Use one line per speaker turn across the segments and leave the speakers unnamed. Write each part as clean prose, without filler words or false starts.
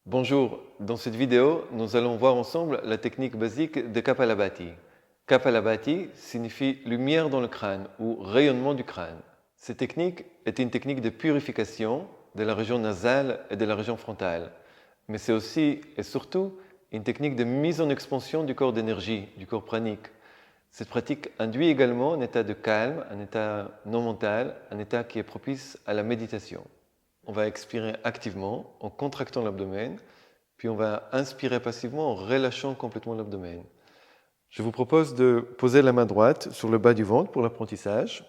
Bonjour, dans cette vidéo, nous allons voir ensemble la technique basique de Kapalabhati. Kapalabhati signifie lumière dans le crâne ou rayonnement du crâne. Cette technique est une technique de purification de la région nasale et de la région frontale, mais c'est aussi et surtout une technique de mise en expansion du corps d'énergie, du corps pranique. Cette pratique induit également un état de calme, un état non mental, un état qui est propice à la méditation. On va expirer activement en contractant l'abdomen, puis on va inspirer passivement en relâchant complètement l'abdomen. Je vous propose de poser la main droite sur le bas du ventre pour l'apprentissage.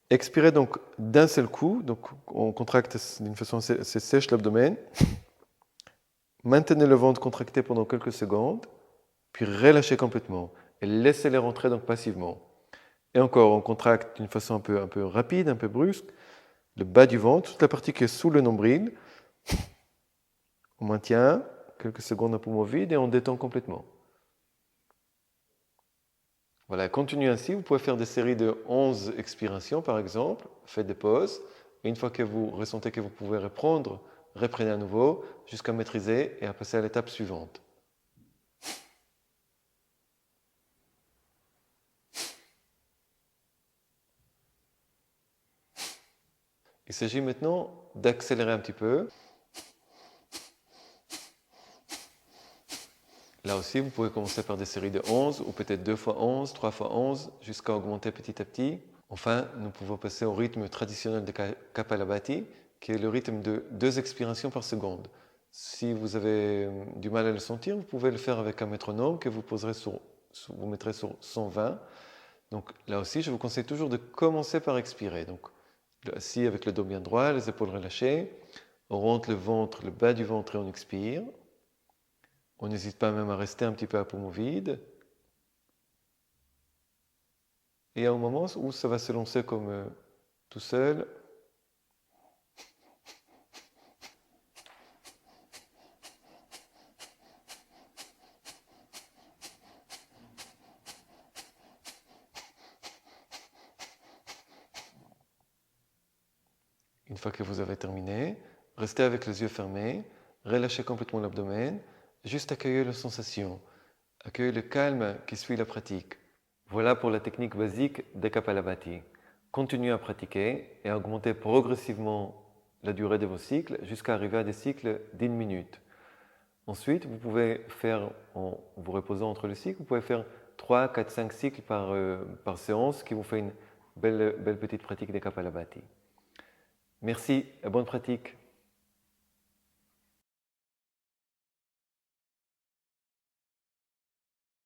Expirez donc d'un seul coup, donc on contracte d'une façon assez sèche l'abdomen. Maintenez le ventre contracté pendant quelques secondes, puis relâchez complètement et laissez-les rentrer donc passivement. Et encore, on contracte d'une façon un peu rapide, un peu brusque, le bas du ventre, toute la partie qui est sous le nombril. On maintient quelques secondes à poumon vide et on détend complètement. Voilà, continuez ainsi. Vous pouvez faire des séries de 11 expirations par exemple. Faites des pauses. Et une fois que vous ressentez que vous pouvez reprendre, reprenez à nouveau jusqu'à maîtriser et à passer à l'étape suivante. Il s'agit maintenant d'accélérer un petit peu. Là aussi, vous pouvez commencer par des séries de 11 ou peut-être 2 fois 11, 3 fois 11 jusqu'à augmenter petit à petit. Enfin, nous pouvons passer au rythme traditionnel de Kapalabhati, qui est le rythme de 2 expirations par seconde. Si vous avez du mal à le sentir, vous pouvez le faire avec un métronome que vous mettrez sur 120. Donc là aussi, je vous conseille toujours de commencer par expirer. Donc assis avec le dos bien droit, les épaules relâchées, on rentre le ventre, le bas du ventre et on expire. On n'hésite pas même à rester un petit peu à poumon vide. Et à un moment où ça va se lancer comme tout seul. Une fois que vous avez terminé, restez avec les yeux fermés, relâchez complètement l'abdomen, juste accueillez la sensation, accueillez le calme qui suit la pratique. Voilà pour la technique basique des Kapalabhati. Continuez à pratiquer et à augmenter progressivement la durée de vos cycles jusqu'à arriver à des cycles d'1 minute. Ensuite, vous pouvez faire, en vous reposant entre les cycles, vous pouvez faire 3, 4, 5 cycles par séance qui vous fait une belle petite pratique des Kapalabhati. Merci et bonne pratique.